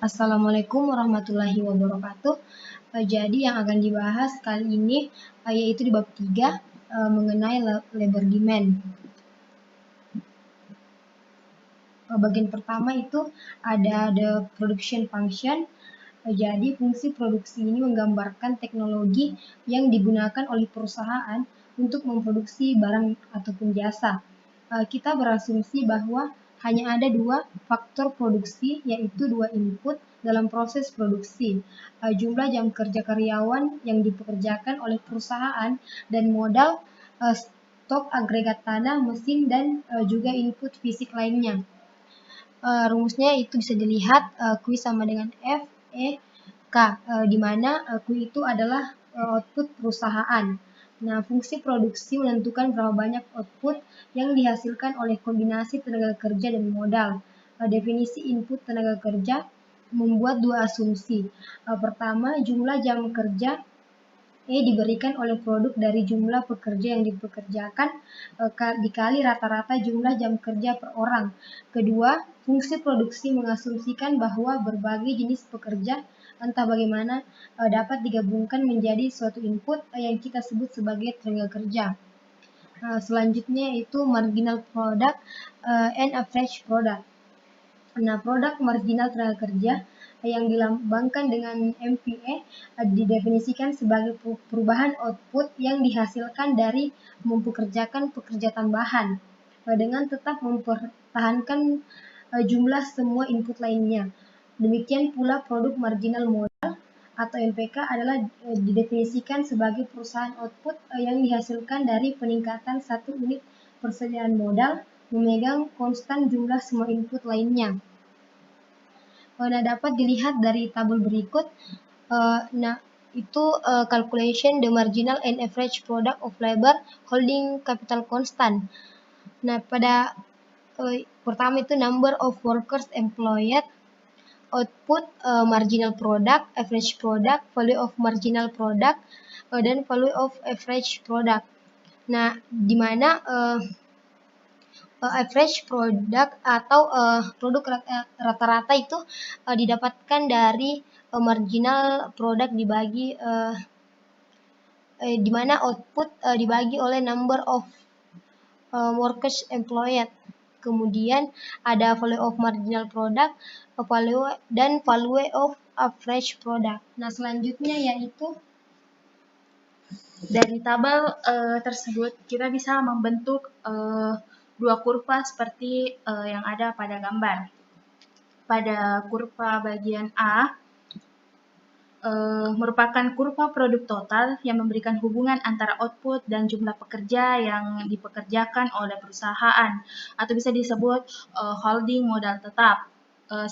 Assalamualaikum warahmatullahi wabarakatuh. Jadi yang akan dibahas kali ini yaitu di bab 3 mengenai labor demand. Bagian pertama itu ada the production function. Jadi fungsi produksi ini menggambarkan teknologi yang digunakan oleh perusahaan untuk memproduksi barang ataupun jasa. Kita berasumsi bahwa hanya ada dua faktor produksi, yaitu dua input dalam proses produksi, jumlah jam kerja karyawan yang dipekerjakan oleh perusahaan dan modal, stok agregat tanah, mesin, dan juga input fisik lainnya. Rumusnya itu bisa dilihat Q sama dengan F, E, K, di mana Q itu adalah output perusahaan. Nah, fungsi produksi menentukan berapa banyak output yang dihasilkan oleh kombinasi tenaga kerja dan modal. Definisi input tenaga kerja membuat dua asumsi. Pertama, jumlah jam kerja diberikan oleh produk dari jumlah pekerja yang dipekerjakan dikali rata-rata jumlah jam kerja per orang. Kedua, fungsi produksi mengasumsikan bahwa berbagai jenis pekerja entah bagaimana dapat digabungkan menjadi suatu input yang kita sebut sebagai tenaga kerja. Selanjutnya itu marginal product and average product. Nah, produk marginal tenaga kerja yang dilambangkan dengan MPE didefinisikan sebagai perubahan output yang dihasilkan dari mempekerjakan pekerja tambahan dengan tetap mempertahankan jumlah semua input lainnya. Demikian pula produk marginal modal atau MPK adalah didefinisikan sebagai perusahaan output yang dihasilkan dari peningkatan satu unit persediaan modal memegang konstan jumlah semua input lainnya. Nah, dapat dilihat dari tabel berikut. Nah, itu calculation the marginal and average product of labor holding capital constant. Nah, pada pertama itu number of workers employed, output, marginal product, average product, value of marginal product, dan value of average product. Nah, di mana average product atau produk rata-rata itu didapatkan dari marginal product dibagi di mana output dibagi oleh number of workers employed. Kemudian ada value of marginal product, value dan value of average product. Nah, selanjutnya yaitu dari tabel tersebut kita bisa membentuk dua kurva seperti yang ada pada gambar. Pada kurva bagian A merupakan kurva produk total yang memberikan hubungan antara output dan jumlah pekerja yang dipekerjakan oleh perusahaan atau bisa disebut holding modal tetap.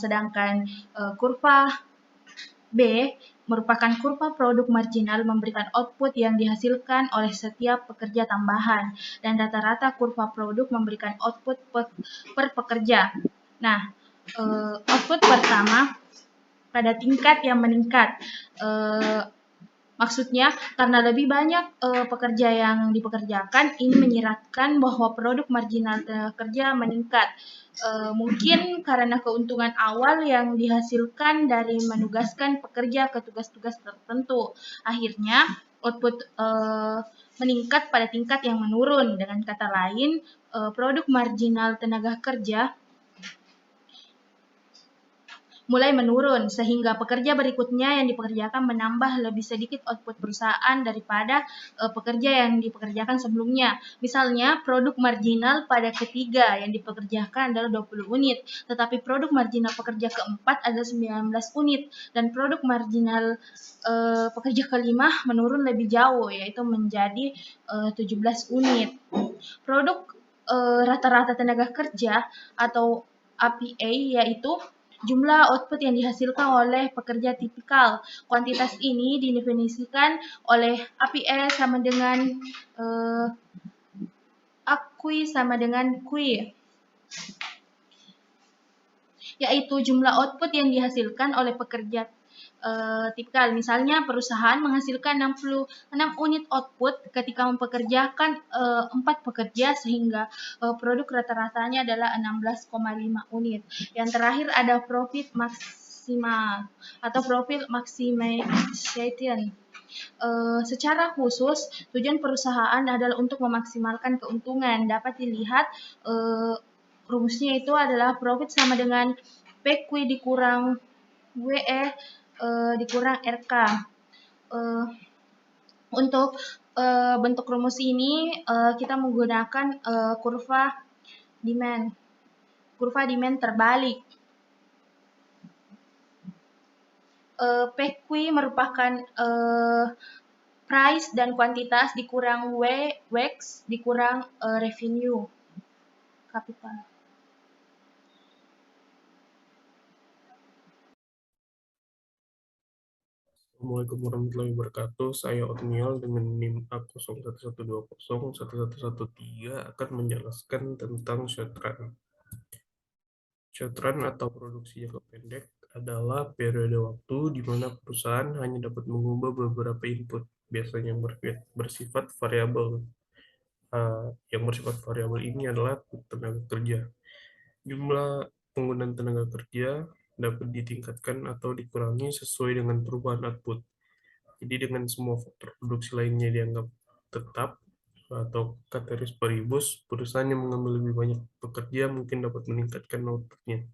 Sedangkan kurva B merupakan kurva produk marginal memberikan output yang dihasilkan oleh setiap pekerja tambahan dan rata-rata kurva produk memberikan output per pekerja. Nah, output pertama pada tingkat yang meningkat. Maksudnya karena lebih banyak pekerja yang dipekerjakan, ini menyiratkan bahwa produk marginal tenaga kerja meningkat. Mungkin karena keuntungan awal yang dihasilkan dari menugaskan pekerja ke tugas-tugas tertentu. Akhirnya output meningkat pada tingkat yang menurun. Dengan kata lain, produk marginal tenaga kerja mulai menurun, sehingga pekerja berikutnya yang dipekerjakan menambah lebih sedikit output perusahaan daripada pekerja yang dipekerjakan sebelumnya. Misalnya, produk marginal pada ketiga yang dipekerjakan adalah 20 unit, tetapi produk marginal pekerja keempat adalah 19 unit, dan produk marginal pekerja kelima menurun lebih jauh, yaitu menjadi 17 unit. Produk rata-rata tenaga kerja atau APA yaitu jumlah output yang dihasilkan oleh pekerja tipikal. Kuantitas ini didefinisikan oleh APA sama dengan AQUI sama dengan QUI, yaitu jumlah output yang dihasilkan oleh pekerja tipikal. Misalnya perusahaan menghasilkan 66 unit output ketika mempekerjakan 4 pekerja sehingga produk rata-ratanya adalah 16,5 unit. Yang terakhir ada profit maksimal atau profit maximization. Secara khusus, tujuan perusahaan adalah untuk memaksimalkan keuntungan. Dapat dilihat rumusnya itu adalah profit sama dengan PQ dikurang WE dikurang RK. Untuk bentuk rumus ini kita menggunakan kurva demand. Kurva demand terbalik. PQ merupakan price dan kuantitas dikurang WEX dikurang revenue kapital. Assalamualaikum warahmatullahi wabarakatuh. Saya Otniel dengan NIM A0112011113 akan menjelaskan tentang short run. Short run atau produksi jangka pendek adalah periode waktu di mana perusahaan hanya dapat mengubah beberapa input, biasanya yang bersifat variabel. Yang bersifat variabel ini adalah tenaga kerja. Jumlah penggunaan tenaga kerja dapat ditingkatkan atau dikurangi sesuai dengan perubahan output. Jadi dengan semua faktor produksi lainnya dianggap tetap atau ceteris paribus, perusahaan yang mengambil lebih banyak pekerja mungkin dapat meningkatkan outputnya.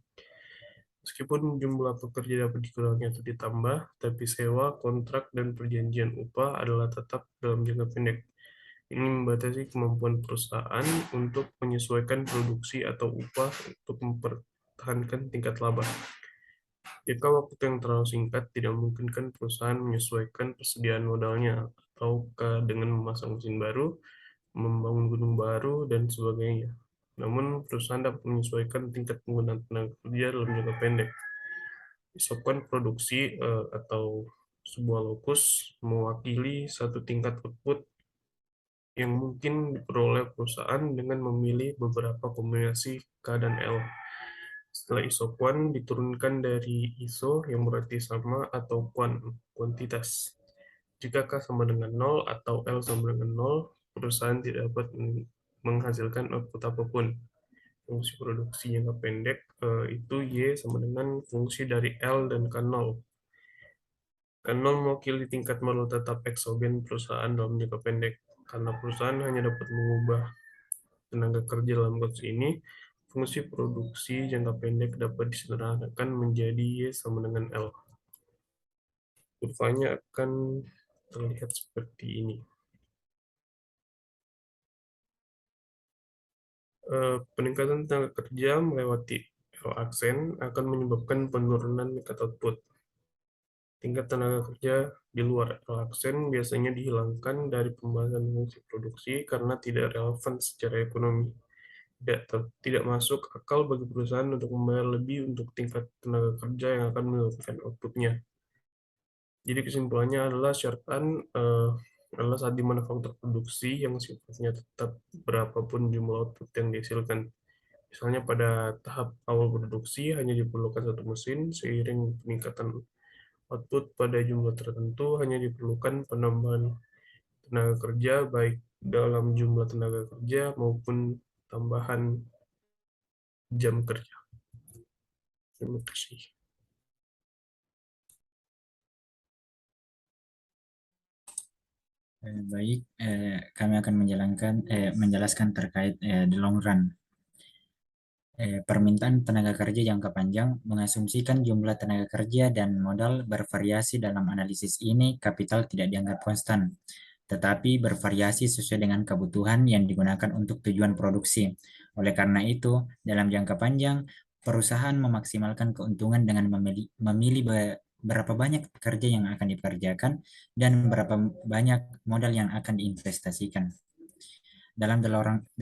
Meskipun jumlah pekerja dapat dikurangi atau ditambah, tapi sewa, kontrak, dan perjanjian upah adalah tetap dalam jangka pendek. Ini membatasi kemampuan perusahaan untuk menyesuaikan produksi atau upah untuk mempertahankan tingkat laba. Jika waktu yang terlalu singkat tidak memungkinkan perusahaan menyesuaikan persediaan modalnya, atau dengan memasang mesin baru, membangun gunung baru, dan sebagainya. Namun, perusahaan dapat menyesuaikan tingkat penggunaan tenaga kerja dalam jangka pendek. Disebabkan produksi atau sebuah lokus mewakili satu tingkat output yang mungkin diperoleh perusahaan dengan memilih beberapa kombinasi K dan L. Setelah ISO Quan diturunkan dari ISO yang berarti sama atau kuantitas. Jika K sama dengan 0 atau L sama dengan 0, perusahaan tidak dapat menghasilkan output apapun. Fungsi produksi jangka pendek itu Y sama dengan fungsi dari L dan K0. K0 mewakili tingkat modal tetap eksogen perusahaan dalam jangka pendek. Karena perusahaan hanya dapat mengubah tenaga kerja dalam konteks ini, fungsi produksi jangka pendek dapat disederhanakan menjadi Y sama dengan L. Kurvanya akan terlihat seperti ini. Peningkatan tenaga kerja melewati L aksen akan menyebabkan penurunan tingkat output. Tingkat tenaga kerja di luar L aksen biasanya dihilangkan dari pembahasan fungsi produksi karena tidak relevan secara ekonomi. Tidak masuk akal bagi perusahaan untuk membayar lebih untuk tingkat tenaga kerja yang akan menurunkan outputnya. Jadi kesimpulannya adalah short run adalah saat di mana faktor produksi yang sifatnya tetap berapapun jumlah output yang dihasilkan. Misalnya pada tahap awal produksi hanya diperlukan satu mesin, seiring peningkatan output pada jumlah tertentu hanya diperlukan penambahan tenaga kerja baik dalam jumlah tenaga kerja maupun tambahan jam kerja. Terima kasih. Baik, kami akan menjelaskan terkait the long run. Permintaan tenaga kerja jangka panjang mengasumsikan jumlah tenaga kerja dan modal bervariasi. Dalam analisis ini, kapital tidak dianggap konstan, tetapi bervariasi sesuai dengan kebutuhan yang digunakan untuk tujuan produksi. Oleh karena itu, dalam jangka panjang, perusahaan memaksimalkan keuntungan dengan memilih berapa banyak pekerja yang akan dipekerjakan dan berapa banyak modal yang akan diinvestasikan. Dalam the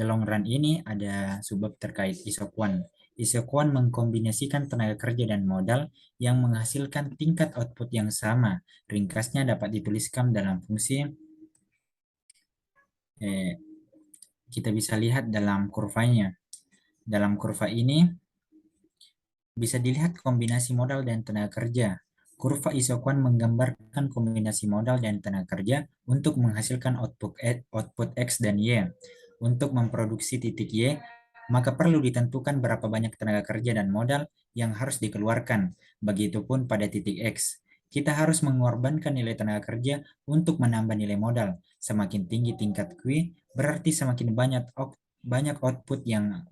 long run ini ada subbab terkait ISO Quan. ISO Quan mengkombinasikan tenaga kerja dan modal yang menghasilkan tingkat output yang sama. Ringkasnya dapat dituliskan dalam fungsi kita bisa lihat dalam kurvanya. Dalam kurva ini bisa dilihat kombinasi modal dan tenaga kerja. Kurva ISO Quan menggambarkan kombinasi modal dan tenaga kerja untuk menghasilkan output X dan Y. Untuk memproduksi titik Y, maka perlu ditentukan berapa banyak tenaga kerja dan modal yang harus dikeluarkan. Begitupun pada titik X. Kita harus mengorbankan nilai tenaga kerja untuk menambah nilai modal. Semakin tinggi tingkat Q, berarti semakin banyak output yang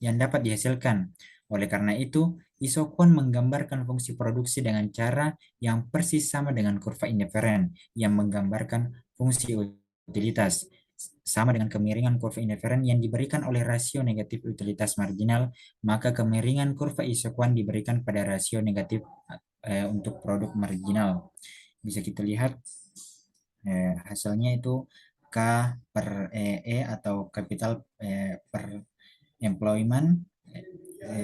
dapat dihasilkan. Oleh karena itu, isokon menggambarkan fungsi produksi dengan cara yang persis sama dengan kurva indiferen yang menggambarkan fungsi utilitas. Sama dengan kemiringan kurva indiferen yang diberikan oleh rasio negatif utilitas marginal, maka kemiringan kurva isokon diberikan pada rasio negatif untuk produk marginal. Bisa kita lihat hasilnya itu K per E atau kapital per employment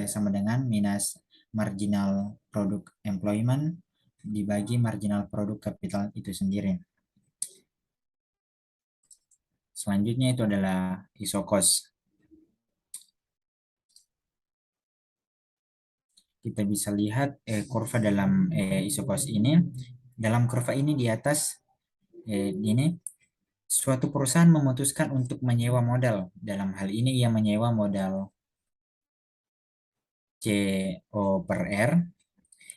sama dengan minus marginal produk employment dibagi marginal produk kapital itu sendiri. Selanjutnya itu adalah isokos. Kita bisa lihat kurva dalam isokos ini. Dalam kurva ini di atas ini suatu perusahaan memutuskan untuk menyewa modal. Dalam hal ini ia menyewa modal CO per R,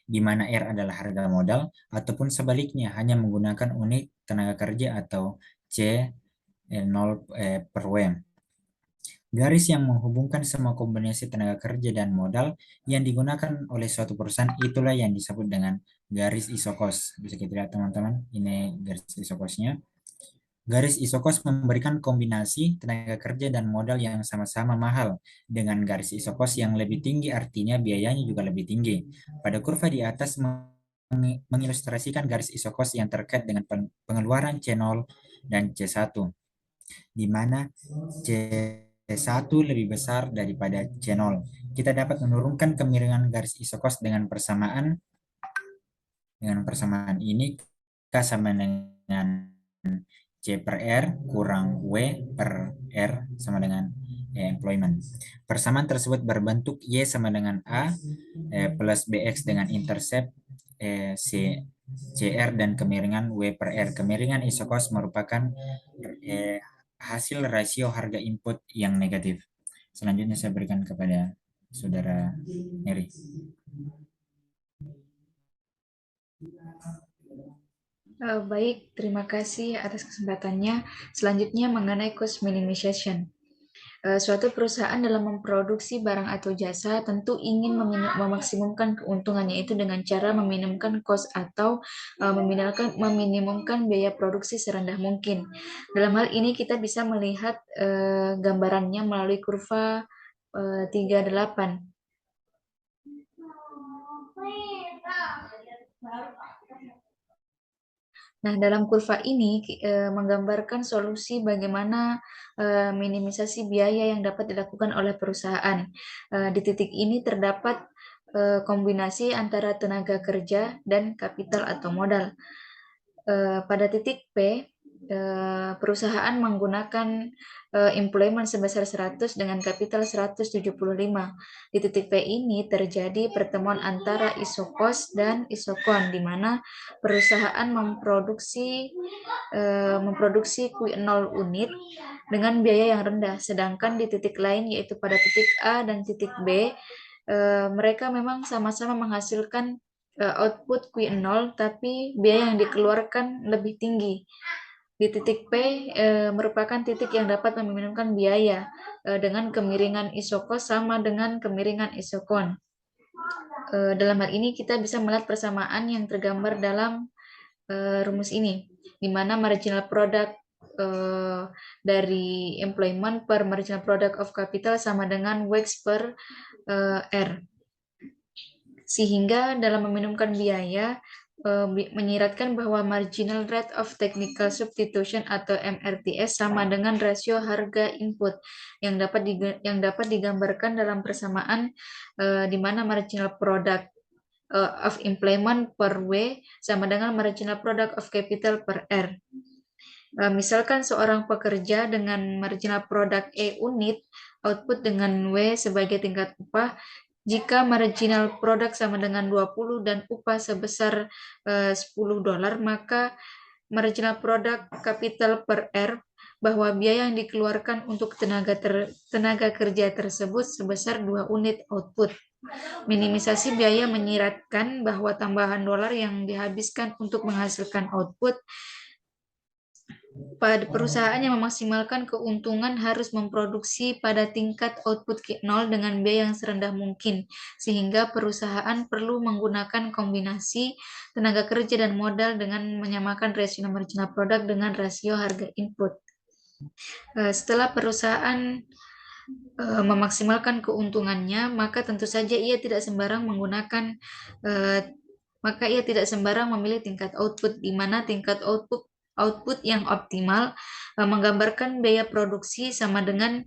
di mana R adalah harga modal, ataupun sebaliknya hanya menggunakan unit tenaga kerja atau C0 per W. Garis yang menghubungkan semua kombinasi tenaga kerja dan modal yang digunakan oleh suatu perusahaan itulah yang disebut dengan garis isokos. Bisa kita lihat teman-teman, ini garis isokosnya. Garis isokos memberikan kombinasi tenaga kerja dan modal yang sama-sama mahal. Dengan garis isokos yang lebih tinggi artinya biayanya juga lebih tinggi. Pada kurva di atas mengilustrasikan garis isokos yang terkait dengan pengeluaran C0 dan C1, di mana C1 lebih besar daripada C0. Kita dapat menurunkan kemiringan garis isokos dengan persamaan ini K sama dengan C per R kurang W per R sama dengan employment. Persamaan tersebut berbentuk Y sama dengan A plus BX dengan intercept CR dan kemiringan W per R. Kemiringan isokos merupakan hasil rasio harga input yang negatif. Selanjutnya saya berikan kepada Saudara Neri. Baik, terima kasih atas kesempatannya. Selanjutnya mengenai cost minimization. Suatu perusahaan dalam memproduksi barang atau jasa tentu ingin memaksimumkan keuntungannya itu dengan cara meminimumkan cost atau meminimumkan biaya produksi serendah mungkin. Dalam hal ini kita bisa melihat gambarannya melalui kurva 38. Nah, dalam kurva ini menggambarkan solusi bagaimana minimisasi biaya yang dapat dilakukan oleh perusahaan. Di titik ini terdapat kombinasi antara tenaga kerja dan kapital atau modal. Pada titik P, perusahaan menggunakan employment sebesar 100 dengan kapital 175. Di titik P ini terjadi pertemuan antara isokos dan isokon, di mana perusahaan memproduksi Q0 unit dengan biaya yang rendah, sedangkan di titik lain yaitu pada titik A dan titik B, mereka memang sama-sama menghasilkan output Q0 tapi biaya yang dikeluarkan lebih tinggi. Di titik P merupakan titik yang dapat meminimumkan biaya dengan kemiringan isokos sama dengan kemiringan isokon. Dalam hal ini kita bisa melihat persamaan yang tergambar dalam rumus ini, di mana marginal product dari employment per marginal product of capital sama dengan WACC per R. Sehingga dalam meminimumkan biaya, menyiratkan bahwa marginal rate of technical substitution atau MRTS sama dengan rasio harga input yang dapat digambarkan dalam persamaan di mana marginal product of employment per W sama dengan marginal product of capital per R. Misalkan seorang pekerja dengan marginal product E unit, output dengan W sebagai tingkat upah. Jika marginal product sama dengan 20 dan upah sebesar $10, maka marginal product capital per R bahwa biaya yang dikeluarkan untuk tenaga kerja tersebut sebesar 2 unit output. Minimisasi biaya menyiratkan bahwa tambahan dolar yang dihabiskan untuk menghasilkan output pada perusahaan yang memaksimalkan keuntungan harus memproduksi pada tingkat output 0 dengan biaya yang serendah mungkin, sehingga perusahaan perlu menggunakan kombinasi tenaga kerja dan modal dengan menyamakan rasio marginal product dengan rasio harga input. Setelah perusahaan memaksimalkan keuntungannya, maka tentu saja ia tidak sembarang memilih tingkat output, di mana tingkat output yang optimal menggambarkan biaya produksi sama dengan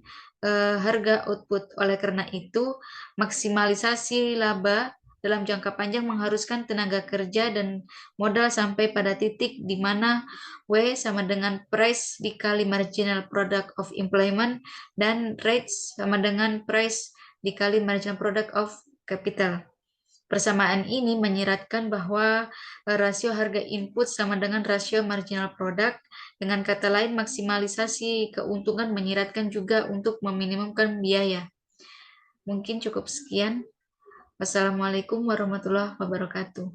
harga output. Oleh karena itu, maksimalisasi laba dalam jangka panjang mengharuskan tenaga kerja dan modal sampai pada titik di mana W sama dengan price dikali marginal product of employment dan rates sama dengan price dikali marginal product of capital. Persamaan ini menyiratkan bahwa rasio harga input sama dengan rasio marginal product. Dengan kata lain, maksimalisasi keuntungan menyiratkan juga untuk meminimumkan biaya. Mungkin cukup sekian. Wassalamualaikum warahmatullahi wabarakatuh.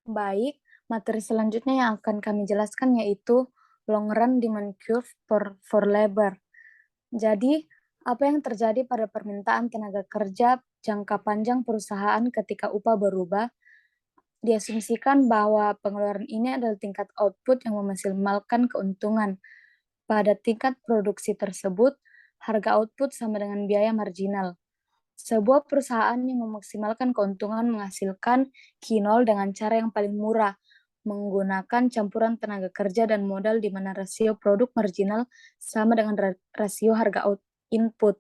Baik, materi selanjutnya yang akan kami jelaskan yaitu long run demand curve for labor. Jadi, apa yang terjadi pada permintaan tenaga kerja jangka panjang perusahaan ketika upah berubah? Diasumsikan bahwa pengeluaran ini adalah tingkat output yang memaksimalkan keuntungan. Pada tingkat produksi tersebut, harga output sama dengan biaya marginal. Sebuah perusahaan yang memaksimalkan keuntungan menghasilkan Q0 dengan cara yang paling murah, menggunakan campuran tenaga kerja dan modal di mana rasio produk marginal sama dengan rasio harga input.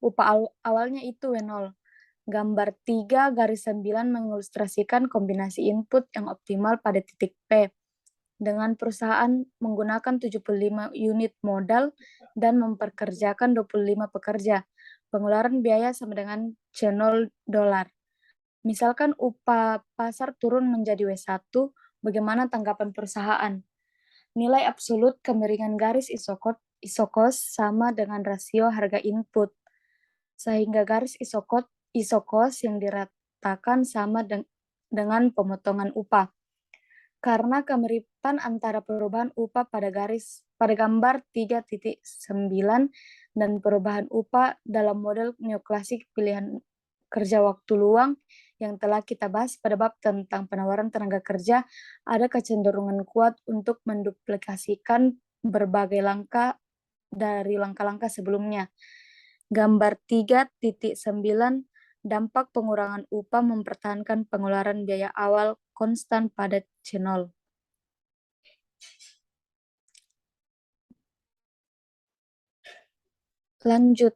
Upah awalnya itu W0. Gambar 3 garis 9 mengilustrasikan kombinasi input yang optimal pada titik P, dengan perusahaan menggunakan 75 unit modal dan memperkerjakan 25 pekerja. Pengeluaran biaya sama dengan $0. Misalkan upah pasar turun menjadi W1, bagaimana tanggapan perusahaan? Nilai absolut kemiringan garis isokos sama dengan rasio harga input, sehingga garis isokos yang diratakan sama dengan pemotongan upah. Karena kemiripan antara perubahan upah pada gambar 3.9 dan perubahan upah dalam model neoklasik pilihan kerja waktu luang yang telah kita bahas pada bab tentang penawaran tenaga kerja, ada kecenderungan kuat untuk menduplikasikan berbagai langkah dari langkah-langkah sebelumnya. Gambar 3.9, dampak pengurangan upah mempertahankan pengeluaran biaya awal konstan pada C0. Lanjut.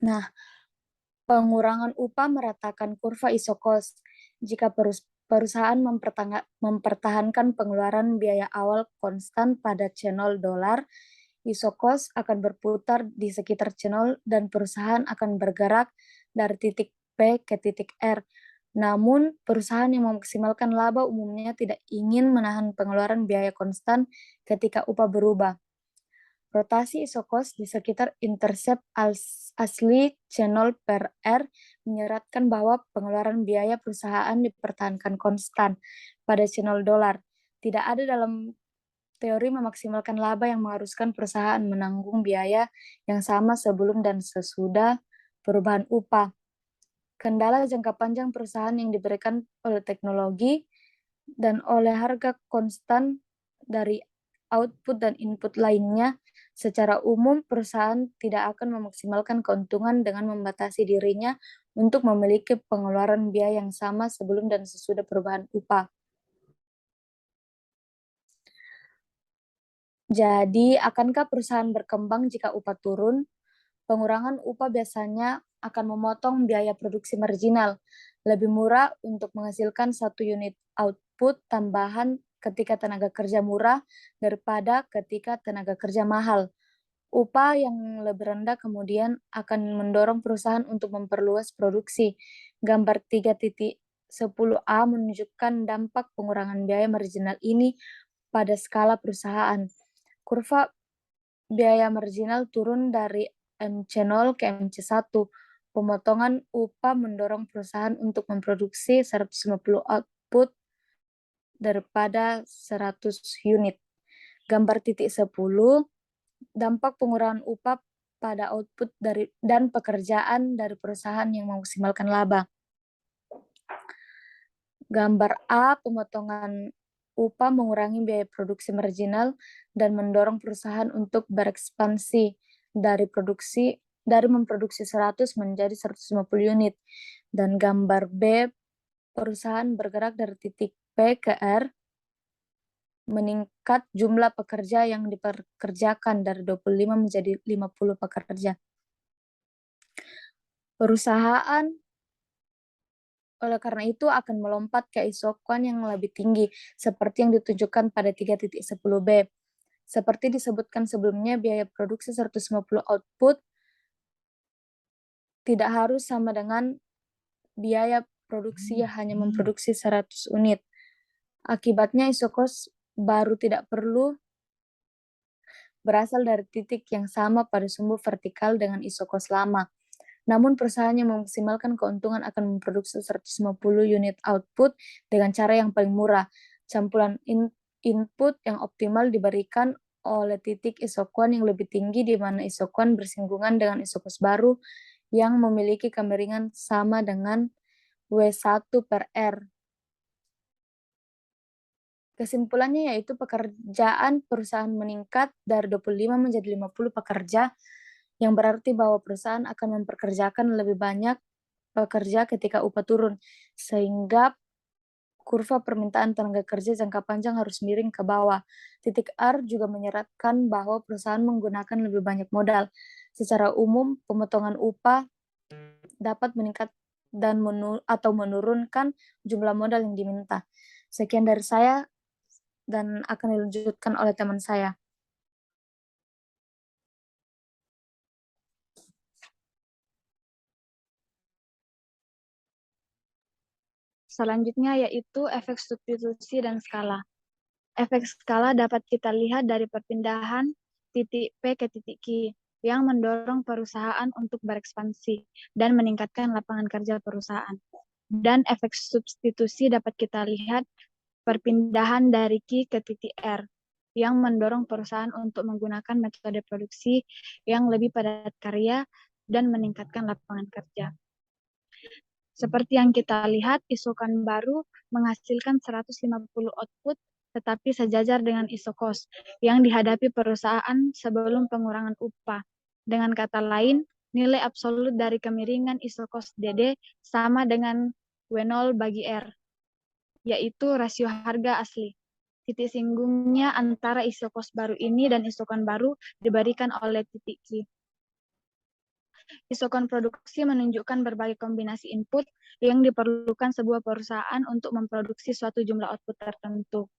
Nah, pengurangan upah meratakan kurva isokos. Jika perusahaan mempertahankan pengeluaran biaya awal konstan pada $0, isokos akan berputar di sekitar C0 dan perusahaan akan bergerak dari titik P ke titik R. Namun, perusahaan yang memaksimalkan laba umumnya tidak ingin menahan pengeluaran biaya konstan ketika upah berubah. Rotasi isokos di sekitar intercept asli C0 per R menyeratkan bahwa pengeluaran biaya perusahaan dipertahankan konstan pada $0. Tidak ada dalam teori memaksimalkan laba yang mengharuskan perusahaan menanggung biaya yang sama sebelum dan sesudah perubahan upah. Kendala jangka panjang perusahaan yang diberikan oleh teknologi dan oleh harga konstan dari output dan input lainnya. Secara umum, perusahaan tidak akan memaksimalkan keuntungan dengan membatasi dirinya untuk memiliki pengeluaran biaya yang sama sebelum dan sesudah perubahan upah. Jadi, akankah perusahaan berkembang jika upah turun? Pengurangan upah biasanya akan memotong biaya produksi marginal. Lebih murah untuk menghasilkan 1 unit output tambahan ketika tenaga kerja murah daripada ketika tenaga kerja mahal. Upah yang lebih rendah kemudian akan mendorong perusahaan untuk memperluas produksi. Gambar 3.10a menunjukkan dampak pengurangan biaya marginal ini pada skala perusahaan. Kurva biaya marginal turun dari MC0 ke MC1. Pemotongan upah mendorong perusahaan untuk memproduksi 150 output daripada 100 unit. Gambar 10, dampak pengurangan upah pada output dan pekerjaan dari perusahaan yang memaksimalkan laba. Gambar A, pemotongan upah mengurangi biaya produksi marginal dan mendorong perusahaan untuk berekspansi dari memproduksi 100 menjadi 150 unit. Dan gambar B, perusahaan bergerak dari titik P ke R, meningkat jumlah pekerja yang dipekerjakan dari 25 menjadi 50 pekerja. Perusahaan oleh karena itu akan melompat ke isokan yang lebih tinggi, seperti yang ditunjukkan pada 3.10b. Seperti disebutkan sebelumnya, biaya produksi 150 output tidak harus sama dengan biaya produksi yang hanya memproduksi 100 unit. Akibatnya isokos baru tidak perlu berasal dari titik yang sama pada sumbu vertikal dengan isokos lama. Namun perusahaan yang memaksimalkan keuntungan akan memproduksi 150 unit output dengan cara yang paling murah. Campuran input yang optimal diberikan oleh titik isokon yang lebih tinggi di mana isokon bersinggungan dengan isokos baru yang memiliki kemiringan sama dengan W1 per R. Kesimpulannya yaitu pekerjaan perusahaan meningkat dari 25 menjadi 50 pekerja, yang berarti bahwa perusahaan akan mempekerjakan lebih banyak pekerja ketika upah turun, sehingga kurva permintaan tenaga kerja jangka panjang harus miring ke bawah. Titik R juga menyeratkan bahwa perusahaan menggunakan lebih banyak modal. Secara umum, pemotongan upah dapat meningkat atau menurunkan jumlah modal yang diminta. Sekian dari saya, dan akan dilanjutkan oleh teman saya. Selanjutnya yaitu efek substitusi dan skala. Efek skala dapat kita lihat dari perpindahan titik P ke titik Q yang mendorong perusahaan untuk berekspansi dan meningkatkan lapangan kerja perusahaan. Dan efek substitusi dapat kita lihat perpindahan dari Q ke titik R yang mendorong perusahaan untuk menggunakan metode produksi yang lebih padat karya dan meningkatkan lapangan kerja. Seperti yang kita lihat, isokan baru menghasilkan 150 output, tetapi sejajar dengan isokos yang dihadapi perusahaan sebelum pengurangan upah. Dengan kata lain, nilai absolut dari kemiringan isokos DD sama dengan W0 bagi R, yaitu rasio harga asli. Titik singgungnya antara isokos baru ini dan isokan baru diberikan oleh titik Q. Isokan produksi menunjukkan berbagai kombinasi input yang diperlukan sebuah perusahaan untuk memproduksi suatu jumlah output tertentu.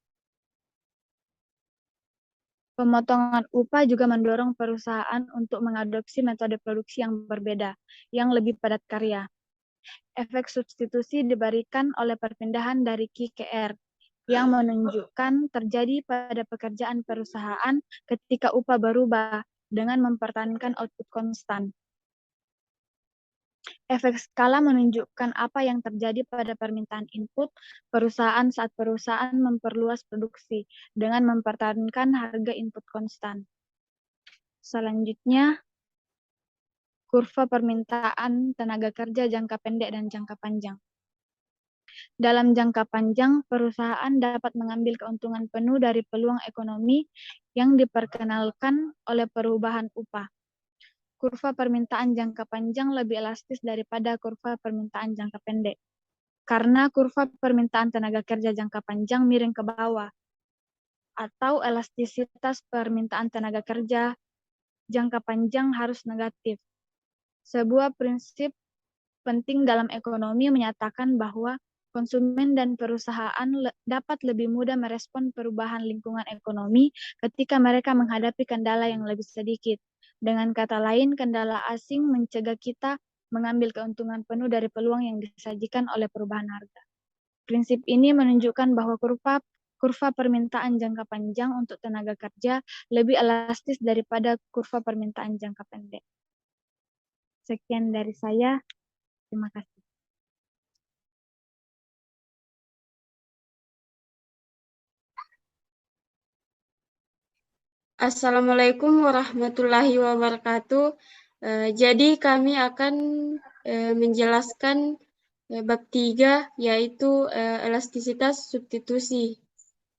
Pemotongan upah juga mendorong perusahaan untuk mengadopsi metode produksi yang berbeda, yang lebih padat karya. Efek substitusi diberikan oleh perpindahan dari Q ke R, yang menunjukkan terjadi pada pekerjaan perusahaan ketika upah berubah dengan mempertahankan output konstan. Efek skala menunjukkan apa yang terjadi pada permintaan input perusahaan saat perusahaan memperluas produksi dengan mempertahankan harga input konstan. Selanjutnya, kurva permintaan tenaga kerja jangka pendek dan jangka panjang. Dalam jangka panjang, perusahaan dapat mengambil keuntungan penuh dari peluang ekonomi yang diperkenalkan oleh perubahan upah. Kurva permintaan jangka panjang lebih elastis daripada kurva permintaan jangka pendek. Karena kurva permintaan tenaga kerja jangka panjang miring ke bawah, atau elastisitas permintaan tenaga kerja jangka panjang harus negatif. Sebuah prinsip penting dalam ekonomi menyatakan bahwa konsumen dan perusahaan dapat lebih mudah merespon perubahan lingkungan ekonomi ketika mereka menghadapi kendala yang lebih sedikit. Dengan kata lain, kendala asing mencegah kita mengambil keuntungan penuh dari peluang yang disajikan oleh perubahan harga. Prinsip ini menunjukkan bahwa kurva permintaan jangka panjang untuk tenaga kerja lebih elastis daripada kurva permintaan jangka pendek. Sekian dari saya. Terima kasih. Assalamualaikum warahmatullahi wabarakatuh. Jadi kami akan menjelaskan bab 3, yaitu elastisitas substitusi.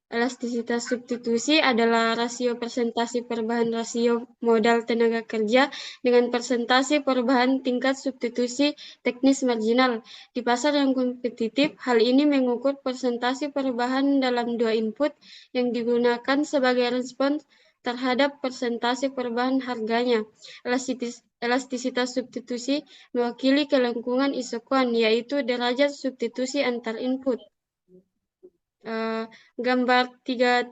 Elastisitas substitusi adalah rasio persentase perubahan rasio modal tenaga kerja dengan persentase perubahan tingkat substitusi teknis marginal. Di pasar yang kompetitif, hal ini mengukur persentase perubahan dalam dua input yang digunakan sebagai respons terhadap persentase perubahan harganya. Elastisitas substitusi mewakili kelengkungan isokuan, yaitu derajat substitusi antar input. Gambar 3.13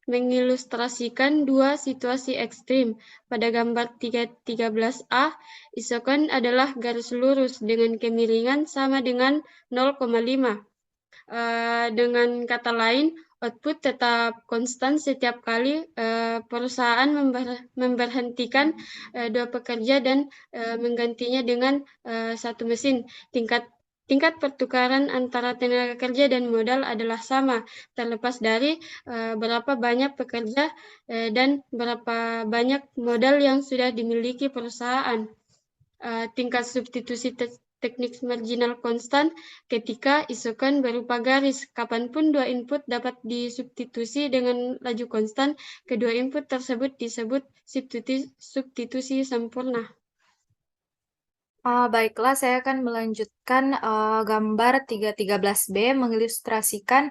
mengilustrasikan dua situasi ekstrim. Pada gambar 3.13a, isokuan adalah garis lurus dengan kemiringan sama dengan 0,5. Dengan kata lain, output tetap konstan setiap kali perusahaan memberhentikan dua pekerja dan menggantinya dengan satu mesin. Tingkat pertukaran antara tenaga kerja dan modal adalah sama, terlepas dari berapa banyak pekerja dan berapa banyak modal yang sudah dimiliki perusahaan. Tingkat substitusi teknik marginal konstan ketika isokuan berupa garis. Kapanpun dua input dapat disubstitusi dengan laju konstan, kedua input tersebut disebut substitusi sempurna. Baiklah, saya akan melanjutkan gambar 3.13b mengilustrasikan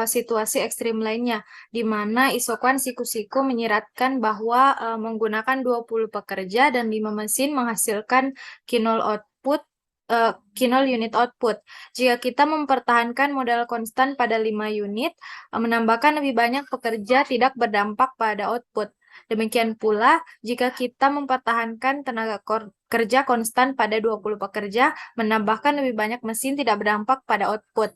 situasi ekstrim lainnya, di mana isokuan siku-siku menyiratkan bahwa menggunakan 20 pekerja dan 5 mesin menghasilkan kinol unit output. Jika kita mempertahankan modal konstan pada 5 unit, menambahkan lebih banyak pekerja tidak berdampak pada output. Demikian pula, jika kita mempertahankan tenaga kerja konstan pada 20 pekerja, menambahkan lebih banyak mesin tidak berdampak pada output.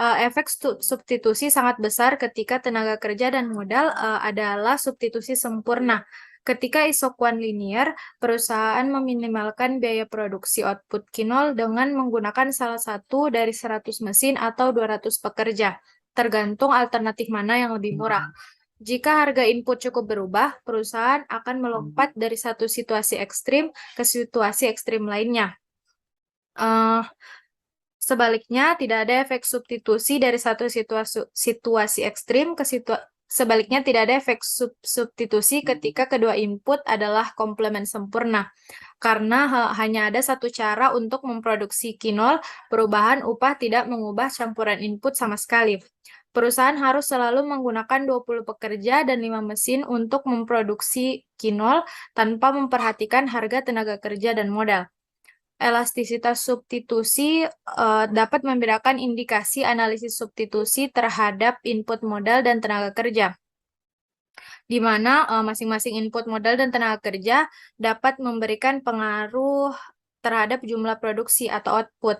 Efek substitusi sangat besar ketika tenaga kerja dan modal adalah substitusi sempurna. Ketika isokuan linear, perusahaan meminimalkan biaya produksi output kinol dengan menggunakan salah satu dari 100 mesin atau 200 pekerja, tergantung alternatif mana yang lebih murah. Jika harga input cukup berubah, perusahaan akan melompat dari satu situasi ekstrim ke situasi ekstrim lainnya. Sebaliknya, tidak ada efek substitusi dari satu situasi ekstrim ke sebaliknya tidak ada efek substitusi ketika kedua input adalah komplement sempurna. Karena hanya ada satu cara untuk memproduksi kinol, perubahan upah tidak mengubah campuran input sama sekali. Perusahaan harus selalu menggunakan 20 pekerja dan 5 mesin untuk memproduksi kinol tanpa memperhatikan harga tenaga kerja dan modal. Elastisitas substitusi dapat membedakan indikasi analisis substitusi terhadap input modal dan tenaga kerja, di mana masing-masing input modal dan tenaga kerja dapat memberikan pengaruh terhadap jumlah produksi atau output.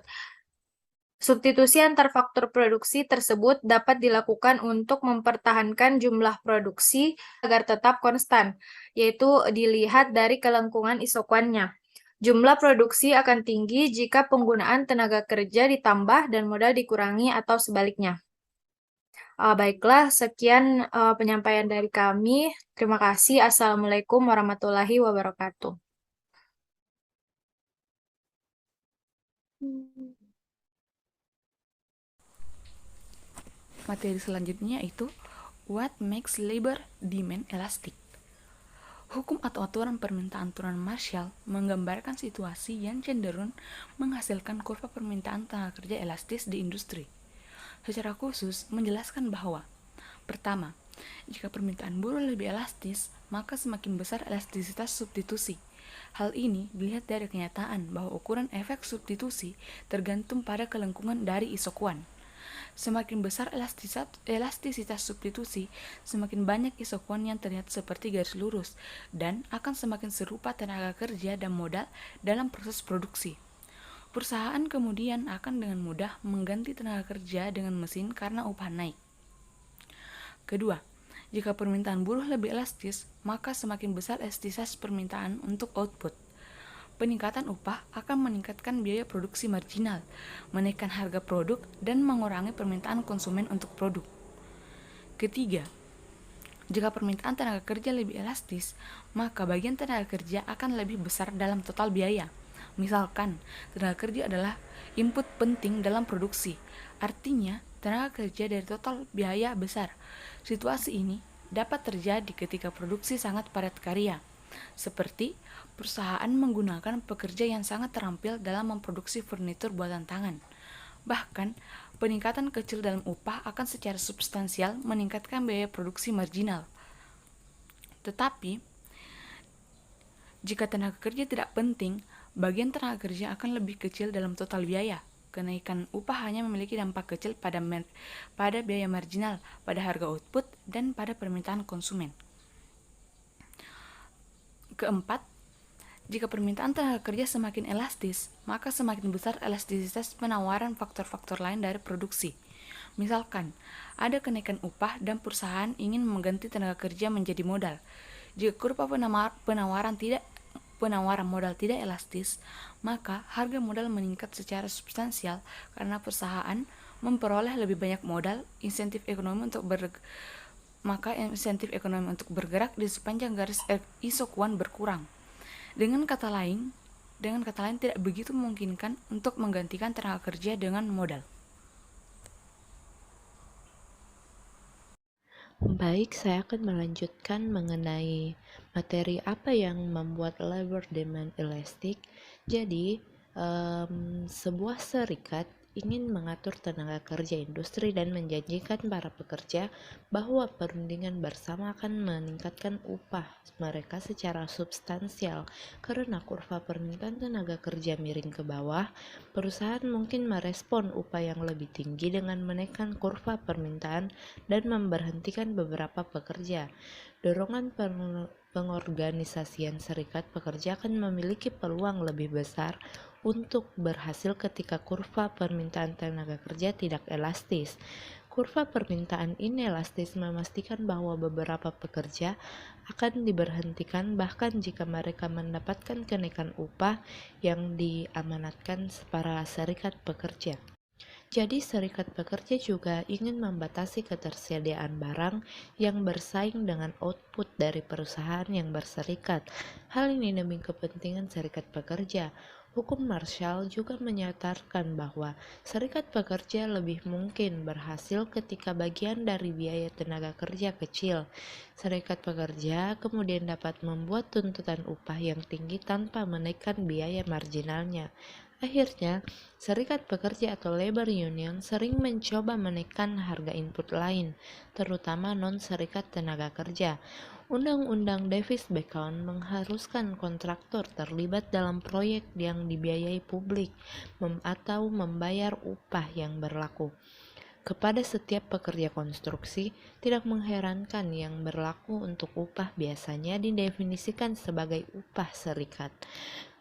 Substitusi antar faktor produksi tersebut dapat dilakukan untuk mempertahankan jumlah produksi agar tetap konstan, yaitu dilihat dari kelengkungan isokuannya. Jumlah produksi akan tinggi jika penggunaan tenaga kerja ditambah dan modal dikurangi atau sebaliknya. Baiklah, sekian penyampaian dari kami. Terima kasih. Assalamualaikum warahmatullahi wabarakatuh. Materi selanjutnya yaitu What makes labor demand elastic? Hukum atau aturan permintaan turunan Marshall menggambarkan situasi yang cenderung menghasilkan kurva permintaan tenaga kerja elastis di industri. Secara khusus menjelaskan bahwa pertama, jika permintaan buruh lebih elastis, maka semakin besar elastisitas substitusi. Hal ini dilihat dari kenyataan bahwa ukuran efek substitusi tergantung pada kelengkungan dari isokuan. Semakin besar elastisitas substitusi, semakin banyak isokuan yang terlihat seperti garis lurus, dan akan semakin serupa tenaga kerja dan modal dalam proses produksi. Perusahaan kemudian akan dengan mudah mengganti tenaga kerja dengan mesin karena upah naik. Kedua, jika permintaan buruh lebih elastis, maka semakin besar elastisitas permintaan untuk output. Peningkatan upah akan meningkatkan biaya produksi marginal, menaikkan harga produk, dan mengurangi permintaan konsumen untuk produk. Ketiga, jika permintaan tenaga kerja lebih elastis, maka bagian tenaga kerja akan lebih besar dalam total biaya. Misalkan, tenaga kerja adalah input penting dalam produksi, artinya tenaga kerja dari total biaya besar. Situasi ini dapat terjadi ketika produksi sangat padat karya, seperti perusahaan menggunakan pekerja yang sangat terampil dalam memproduksi furnitur buatan tangan. Bahkan, peningkatan kecil dalam upah akan secara substansial meningkatkan biaya produksi marginal. Tetapi, jika tenaga kerja tidak penting, bagian tenaga kerja akan lebih kecil dalam total biaya. Kenaikan upah hanya memiliki dampak kecil pada biaya marginal, pada harga output, dan pada permintaan konsumen. Keempat, jika permintaan tenaga kerja semakin elastis, maka semakin besar elastisitas penawaran faktor-faktor lain dari produksi. Misalkan, ada kenaikan upah dan perusahaan ingin mengganti tenaga kerja menjadi modal. Jika kurva penawaran modal tidak elastis, maka harga modal meningkat secara substansial karena perusahaan memperoleh lebih banyak modal. Insentif ekonomi untuk bergerak di sepanjang garis isokuan berkurang. Dengan kata lain tidak begitu memungkinkan untuk menggantikan tenaga kerja dengan modal. Baik, saya akan melanjutkan mengenai materi apa yang membuat labor demand elastic. Jadi, sebuah serikat ingin mengatur tenaga kerja industri dan menjanjikan para pekerja bahwa perundingan bersama akan meningkatkan upah mereka secara substansial. Karena kurva permintaan tenaga kerja miring ke bawah, perusahaan mungkin merespon upah yang lebih tinggi dengan menaikkan kurva permintaan dan memberhentikan beberapa pekerja. Dorongan pengorganisasian serikat pekerja akan memiliki peluang lebih besar untuk berhasil ketika kurva permintaan tenaga kerja tidak elastis. Kurva permintaan inelastis memastikan bahwa beberapa pekerja akan diberhentikan bahkan jika mereka mendapatkan kenaikan upah yang diamanatkan para serikat pekerja. Jadi serikat pekerja juga ingin membatasi ketersediaan barang yang bersaing dengan output dari perusahaan yang berserikat. Hal ini demi kepentingan serikat pekerja. Hukum Marshall juga menyatakan bahwa serikat pekerja lebih mungkin berhasil ketika bagian dari biaya tenaga kerja kecil. Serikat pekerja kemudian dapat membuat tuntutan upah yang tinggi tanpa menaikkan biaya marginalnya. Akhirnya, serikat pekerja atau labor union sering mencoba menekan harga input lain, terutama non-serikat tenaga kerja. Undang-Undang Davis-Bacon mengharuskan kontraktor terlibat dalam proyek yang dibiayai publik atau membayar upah yang berlaku kepada setiap pekerja konstruksi. Tidak mengherankan yang berlaku untuk upah biasanya didefinisikan sebagai upah serikat.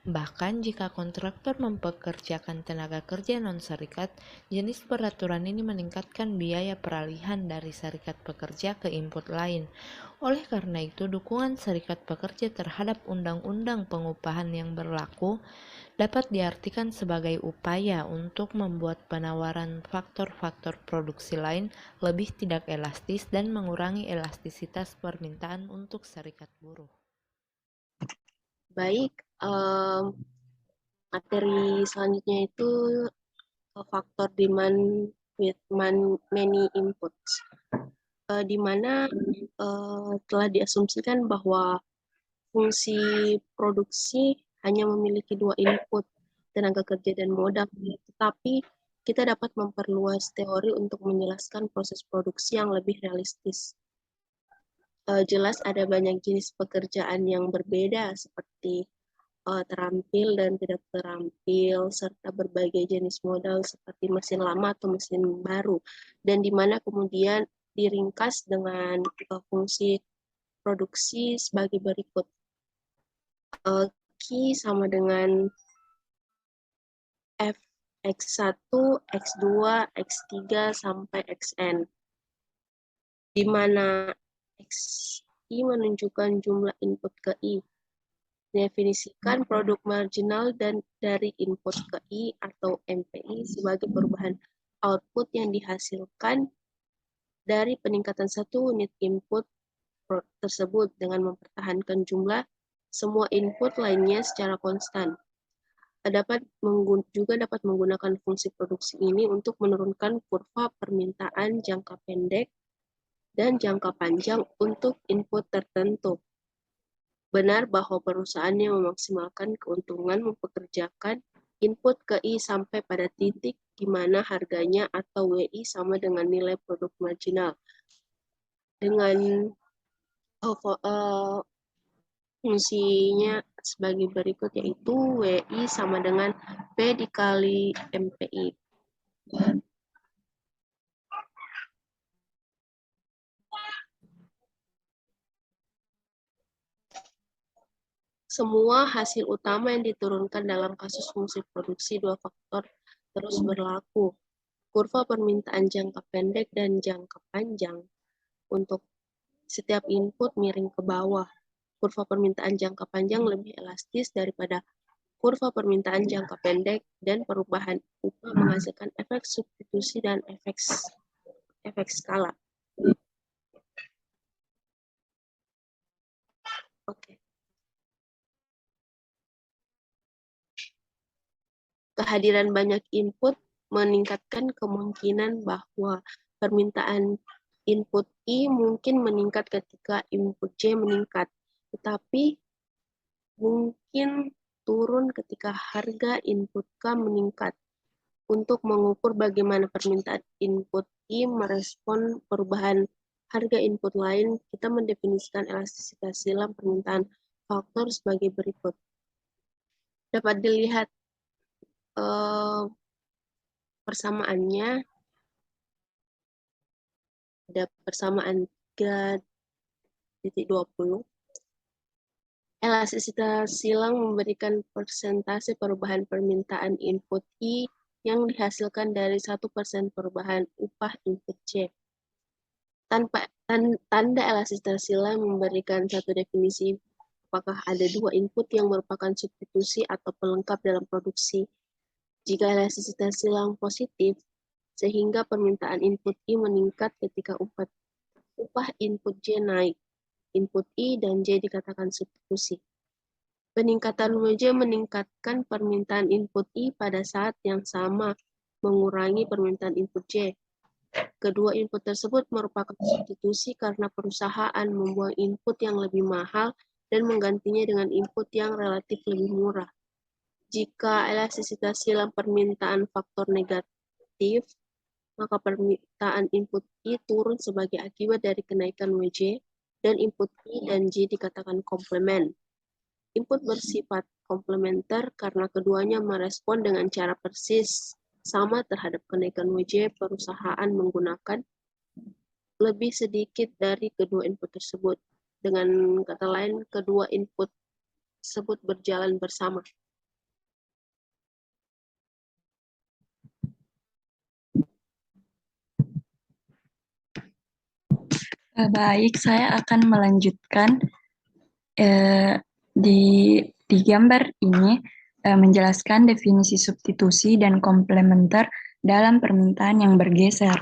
Bahkan jika kontraktor mempekerjakan tenaga kerja non-serikat, jenis peraturan ini meningkatkan biaya peralihan dari serikat pekerja ke input lain. Oleh karena itu, dukungan serikat pekerja terhadap undang-undang pengupahan yang berlaku dapat diartikan sebagai upaya untuk membuat penawaran faktor-faktor produksi lain lebih tidak elastis dan mengurangi elastisitas permintaan untuk serikat buruh. Baik, materi selanjutnya itu faktor demand with many inputs, di mana telah diasumsikan bahwa fungsi produksi hanya memiliki dua input, tenaga kerja dan modal, tetapi kita dapat memperluas teori untuk menjelaskan proses produksi yang lebih realistis. Jelas ada banyak jenis pekerjaan yang berbeda seperti terampil dan tidak terampil, serta berbagai jenis modal seperti mesin lama atau mesin baru, dan di mana kemudian diringkas dengan fungsi produksi sebagai berikut. Q sama dengan F X1, X2, X3, sampai Xn, di mana Xi menunjukkan jumlah input ke I. Definisikan produk marginal dan dari input ke I atau MPI sebagai perubahan output yang dihasilkan dari peningkatan satu unit input tersebut dengan mempertahankan jumlah semua input lainnya secara konstan. Juga dapat menggunakan fungsi produksi ini untuk menurunkan kurva permintaan jangka pendek dan jangka panjang untuk input tertentu. Benar bahwa perusahaan yang memaksimalkan keuntungan mempekerjakan input ke I sampai pada titik di mana harganya atau WI sama dengan nilai produk marginal. Dengan fungsinya sebagai berikut, yaitu WI sama dengan P dikali MPI. Semua hasil utama yang diturunkan dalam kasus fungsi produksi dua faktor terus berlaku. Kurva permintaan jangka pendek dan jangka panjang untuk setiap input miring ke bawah. Kurva permintaan jangka panjang lebih elastis daripada kurva permintaan jangka pendek, dan perubahan upah menghasilkan efek substitusi dan efek skala. Oke. Kehadiran banyak input meningkatkan kemungkinan bahwa permintaan input I mungkin meningkat ketika input J meningkat, tetapi mungkin turun ketika harga input K meningkat. Untuk mengukur bagaimana permintaan input I merespon perubahan harga input lain, kita mendefinisikan elastisitas silang permintaan faktor sebagai berikut. Dapat dilihat persamaannya, ada persamaan 3.20. Elastisitas silang memberikan persentase perubahan permintaan input I yang dihasilkan dari 1% perubahan upah input J. Tanda elastisitas silang memberikan satu definisi apakah ada dua input yang merupakan substitusi atau pelengkap dalam produksi. Jika elastisitas silang positif, sehingga permintaan input I meningkat ketika upah input J naik, input I dan J dikatakan substitusi. Peningkatan WJ meningkatkan permintaan input I pada saat yang sama, mengurangi permintaan input J. Kedua input tersebut merupakan substitusi karena perusahaan membuang input yang lebih mahal dan menggantinya dengan input yang relatif lebih murah. Jika elastisitas silang permintaan faktor negatif, maka permintaan input I turun sebagai akibat dari kenaikan WJ, dan input I dan J dikatakan komplemen. Input bersifat komplementer karena keduanya merespon dengan cara persis sama terhadap kenaikan WJ. Perusahaan menggunakan lebih sedikit dari kedua input tersebut. Dengan kata lain, kedua input tersebut berjalan bersama. Baik, saya akan melanjutkan di gambar ini menjelaskan definisi substitusi dan komplementer dalam permintaan yang bergeser.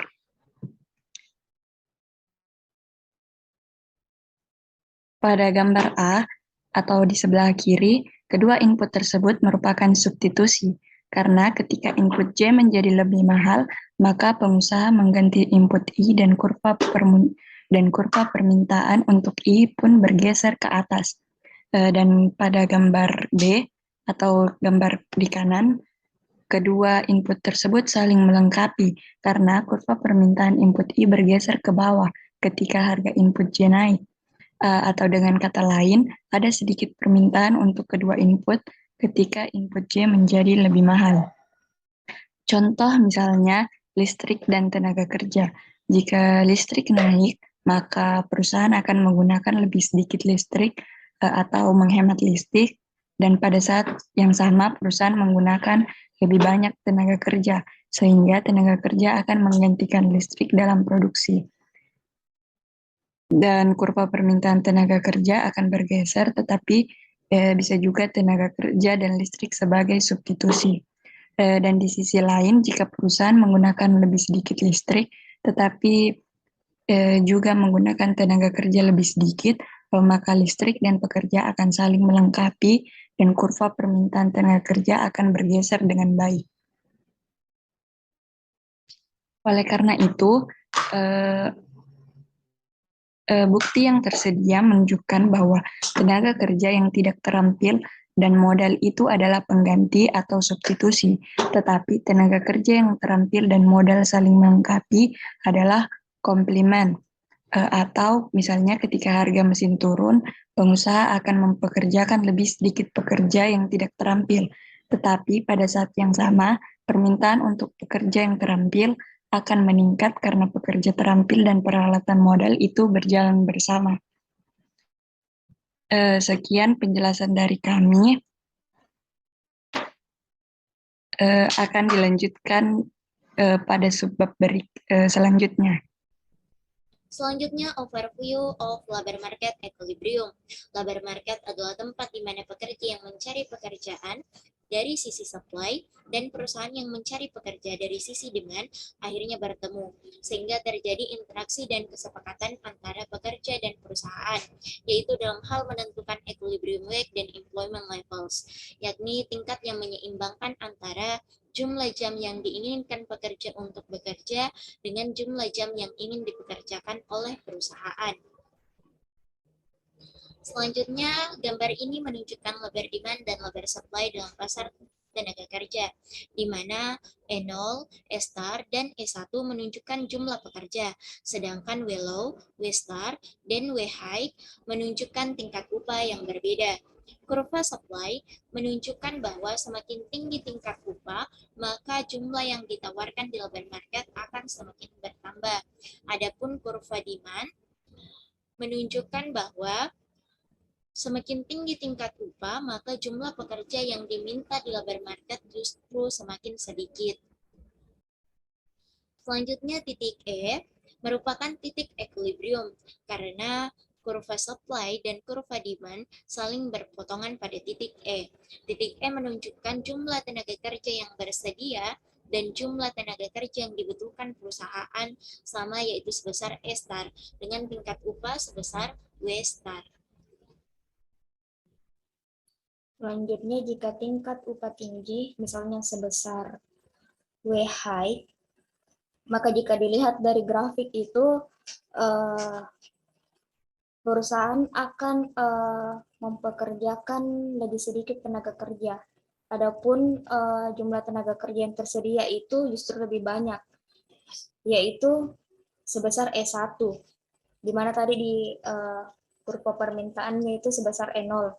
Pada gambar A atau di sebelah kiri, kedua input tersebut merupakan substitusi, karena ketika input J menjadi lebih mahal, maka pengusaha mengganti input I dan kurva permintaan untuk I pun bergeser ke atas. Dan pada gambar B atau gambar di kanan, kedua input tersebut saling melengkapi karena kurva permintaan input I bergeser ke bawah ketika harga input J naik. Atau dengan kata lain, ada sedikit permintaan untuk kedua input ketika input J menjadi lebih mahal. Contoh misalnya listrik dan tenaga kerja. Jika listrik naik, maka perusahaan akan menggunakan lebih sedikit listrik atau menghemat listrik, dan pada saat yang sama perusahaan menggunakan lebih banyak tenaga kerja, sehingga tenaga kerja akan menggantikan listrik dalam produksi. Dan kurva permintaan tenaga kerja akan bergeser, tetapi bisa juga tenaga kerja dan listrik sebagai substitusi. Dan di sisi lain, jika perusahaan menggunakan lebih sedikit listrik, tetapi juga menggunakan tenaga kerja lebih sedikit, maka listrik dan pekerja akan saling melengkapi dan kurva permintaan tenaga kerja akan bergeser dengan baik. Oleh karena itu, bukti yang tersedia menunjukkan bahwa tenaga kerja yang tidak terampil dan modal itu adalah pengganti atau substitusi, tetapi tenaga kerja yang terampil dan modal saling melengkapi adalah komplement. Atau misalnya ketika harga mesin turun, pengusaha akan mempekerjakan lebih sedikit pekerja yang tidak terampil, tetapi pada saat yang sama, permintaan untuk pekerja yang terampil akan meningkat karena pekerja terampil dan peralatan modal itu berjalan bersama. Sekian penjelasan dari kami. Akan dilanjutkan pada subbab selanjutnya. Selanjutnya, overview of labor market equilibrium. Labor market adalah tempat di mana pekerja yang mencari pekerjaan dari sisi supply dan perusahaan yang mencari pekerja dari sisi demand akhirnya bertemu, sehingga terjadi interaksi dan kesepakatan antara pekerja dan perusahaan, yaitu dalam hal menentukan equilibrium wage dan employment levels, yakni tingkat yang menyeimbangkan antara jumlah jam yang diinginkan pekerja untuk bekerja dengan jumlah jam yang ingin dipekerjakan oleh perusahaan. Selanjutnya, gambar ini menunjukkan labor demand dan labor supply dalam pasar tenaga kerja, di mana E0, E star, dan E1 menunjukkan jumlah pekerja, sedangkan W low, W star, dan W high menunjukkan tingkat upah yang berbeda. Kurva supply menunjukkan bahwa semakin tinggi tingkat upah, maka jumlah yang ditawarkan di labor market akan semakin bertambah. Adapun kurva demand menunjukkan bahwa semakin tinggi tingkat upah, maka jumlah pekerja yang diminta di labor market justru semakin sedikit. Selanjutnya, titik E merupakan titik equilibrium karena kurva supply dan kurva demand saling berpotongan pada titik E. Titik E menunjukkan jumlah tenaga kerja yang bersedia dan jumlah tenaga kerja yang dibutuhkan perusahaan sama, yaitu sebesar E star dengan tingkat upah sebesar W star. Selanjutnya, jika tingkat upah tinggi, misalnya sebesar W high, maka jika dilihat dari grafik itu, perusahaan akan mempekerjakan lebih sedikit tenaga kerja. Adapun jumlah tenaga kerja yang tersedia itu justru lebih banyak, yaitu sebesar E1, di mana tadi di kurva permintaannya itu sebesar E0.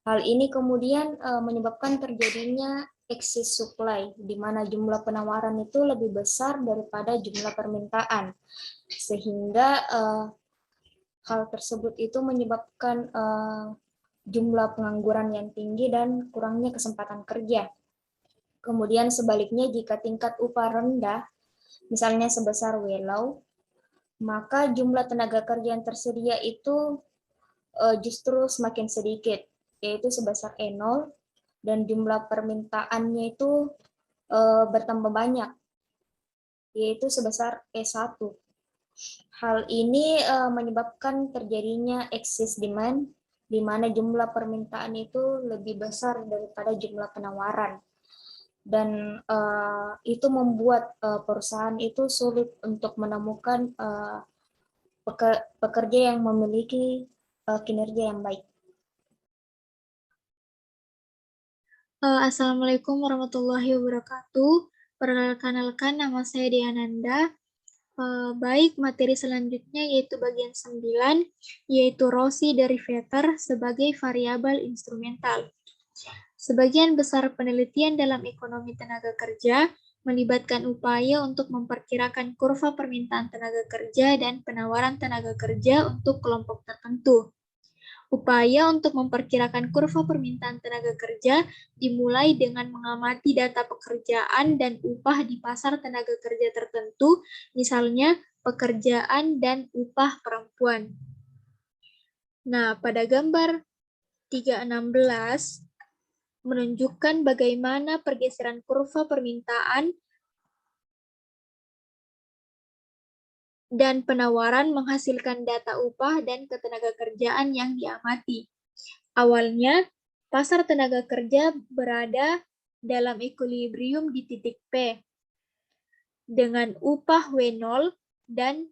Hal ini kemudian menyebabkan terjadinya excess supply, di mana jumlah penawaran itu lebih besar daripada jumlah permintaan, sehingga hal tersebut itu menyebabkan jumlah pengangguran yang tinggi dan kurangnya kesempatan kerja. Kemudian sebaliknya, jika tingkat upah rendah, misalnya sebesar W low, maka jumlah tenaga kerja yang tersedia itu justru semakin sedikit, yaitu sebesar E0, dan jumlah permintaannya itu bertambah banyak, yaitu sebesar E1. Hal ini menyebabkan terjadinya excess demand, di mana jumlah permintaan itu lebih besar daripada jumlah penawaran. Dan itu membuat perusahaan itu sulit untuk menemukan pekerja yang memiliki kinerja yang baik. Assalamualaikum warahmatullahi wabarakatuh. Perkenalkan, nama saya Diananda. Baik, materi selanjutnya yaitu bagian 9, yaitu Rossi derivator sebagai variabel instrumental. Sebagian besar penelitian dalam ekonomi tenaga kerja melibatkan upaya untuk memperkirakan kurva permintaan tenaga kerja dan penawaran tenaga kerja untuk kelompok tertentu. Upaya untuk memperkirakan kurva permintaan tenaga kerja dimulai dengan mengamati data pekerjaan dan upah di pasar tenaga kerja tertentu, misalnya pekerjaan dan upah perempuan. Nah, pada gambar 3.16 menunjukkan bagaimana pergeseran kurva permintaan dan penawaran menghasilkan data upah dan ketenaga kerjaan yang diamati. Awalnya, pasar tenaga kerja berada dalam equilibrium di titik P dengan upah W0 dan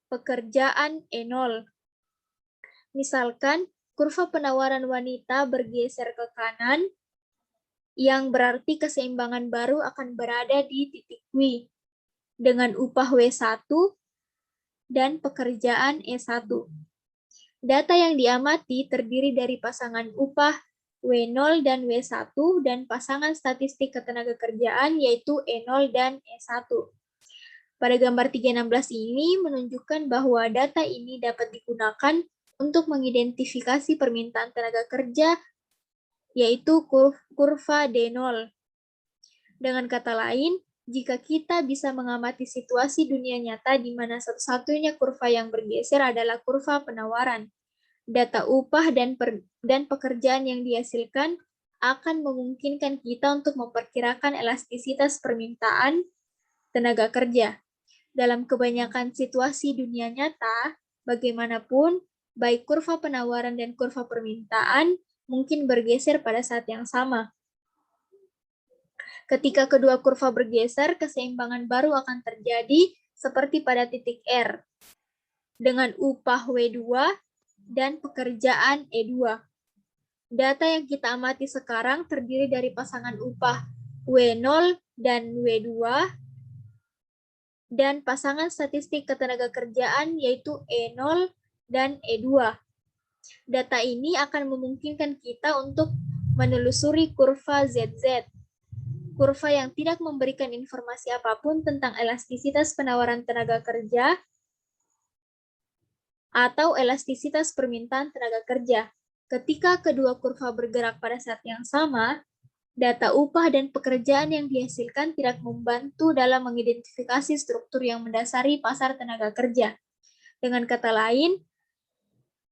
pekerjaan E0. Misalkan, kurva penawaran wanita bergeser ke kanan, yang berarti keseimbangan baru akan berada di titik W dengan upah W1 dan pekerjaan E1. Data yang diamati terdiri dari pasangan upah W0 dan W1 dan pasangan statistik ketenaga kerjaan yaitu E0 dan E1. Pada gambar 3.16 ini menunjukkan bahwa data ini dapat digunakan untuk mengidentifikasi permintaan tenaga kerja yaitu kurva D0. Dengan kata lain, jika kita bisa mengamati situasi dunia nyata di mana satu-satunya kurva yang bergeser adalah kurva penawaran, data upah dan pekerjaan yang dihasilkan akan memungkinkan kita untuk memperkirakan elastisitas permintaan tenaga kerja. Dalam kebanyakan situasi dunia nyata, bagaimanapun, baik kurva penawaran dan kurva permintaan mungkin bergeser pada saat yang sama. Ketika kedua kurva bergeser, keseimbangan baru akan terjadi seperti pada titik R, dengan upah W2 dan pekerjaan E2. Data yang kita amati sekarang terdiri dari pasangan upah W0 dan W2, dan pasangan statistik ketenaga kerjaan yaitu E0 dan E2. Data ini akan memungkinkan kita untuk menelusuri kurva ZZ, kurva yang tidak memberikan informasi apapun tentang elastisitas penawaran tenaga kerja atau elastisitas permintaan tenaga kerja. Ketika kedua kurva bergerak pada saat yang sama, data upah dan pekerjaan yang dihasilkan tidak membantu dalam mengidentifikasi struktur yang mendasari pasar tenaga kerja. Dengan kata lain,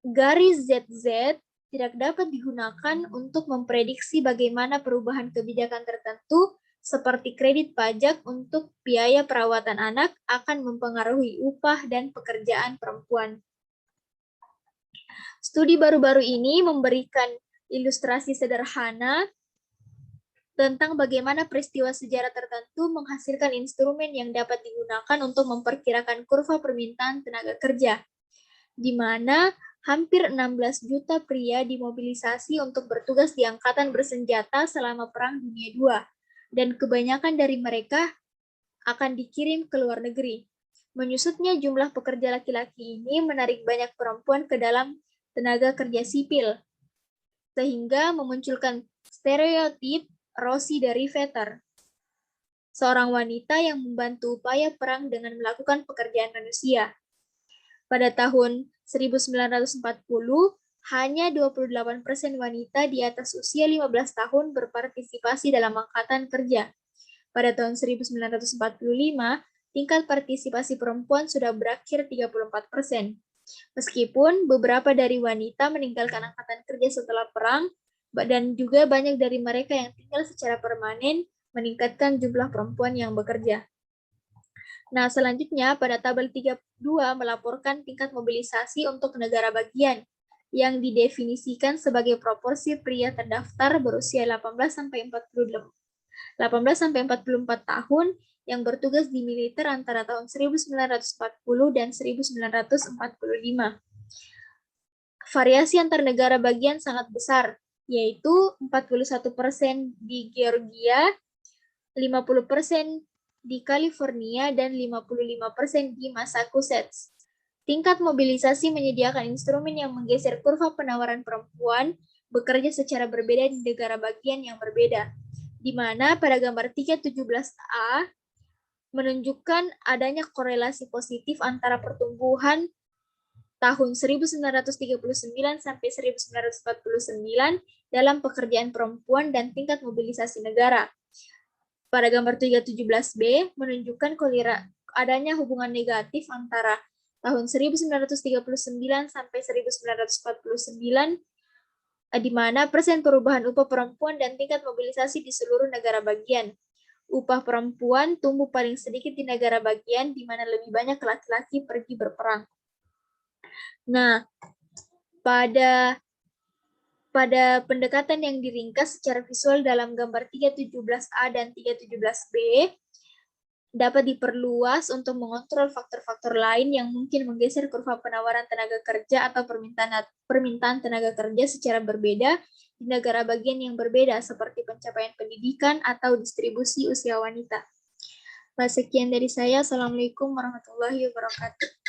garis ZZ tidak dapat digunakan untuk memprediksi bagaimana perubahan kebijakan tertentu seperti kredit pajak untuk biaya perawatan anak akan mempengaruhi upah dan pekerjaan perempuan. Studi baru-baru ini memberikan ilustrasi sederhana tentang bagaimana peristiwa sejarah tertentu menghasilkan instrumen yang dapat digunakan untuk memperkirakan kurva permintaan tenaga kerja, di mana hampir 16 juta pria dimobilisasi untuk bertugas di angkatan bersenjata selama Perang Dunia II, dan kebanyakan dari mereka akan dikirim ke luar negeri. Menyusutnya jumlah pekerja laki-laki ini menarik banyak perempuan ke dalam tenaga kerja sipil, sehingga memunculkan stereotip Rossi derivator, seorang wanita yang membantu upaya perang dengan melakukan pekerjaan manusia. Pada tahun 1940, hanya 28% wanita di atas usia 15 tahun berpartisipasi dalam angkatan kerja. Pada tahun 1945, tingkat partisipasi perempuan sudah berakhir 34%. Meskipun beberapa dari wanita meninggalkan angkatan kerja setelah perang, dan juga banyak dari mereka yang tinggal secara permanen meningkatkan jumlah perempuan yang bekerja. Nah, selanjutnya pada tabel 32 melaporkan tingkat mobilisasi untuk negara bagian yang didefinisikan sebagai proporsi pria terdaftar berusia 18-44 tahun yang bertugas di militer antara tahun 1940 dan 1945. Variasi antar negara bagian sangat besar, yaitu 41% di Georgia, 50% di California dan 55% di Massachusetts. Tingkat mobilisasi menyediakan instrumen yang menggeser kurva penawaran perempuan bekerja secara berbeda di negara bagian yang berbeda, di mana pada gambar 317A menunjukkan adanya korelasi positif antara pertumbuhan tahun 1939 sampai 1949 dalam pekerjaan perempuan dan tingkat mobilisasi negara. Pada gambar 317B menunjukkan adanya hubungan negatif antara tahun 1939 sampai 1949, di mana persen perubahan upah perempuan dan tingkat mobilisasi di seluruh negara bagian. Upah perempuan tumbuh paling sedikit di negara bagian, di mana lebih banyak laki-laki pergi berperang. Nah, pada pendekatan yang diringkas secara visual dalam gambar 317A dan 317B, dapat diperluas untuk mengontrol faktor-faktor lain yang mungkin menggeser kurva penawaran tenaga kerja atau permintaan tenaga kerja secara berbeda di negara bagian yang berbeda, seperti pencapaian pendidikan atau distribusi usia wanita. Sekian dari saya. Assalamualaikum warahmatullahi wabarakatuh.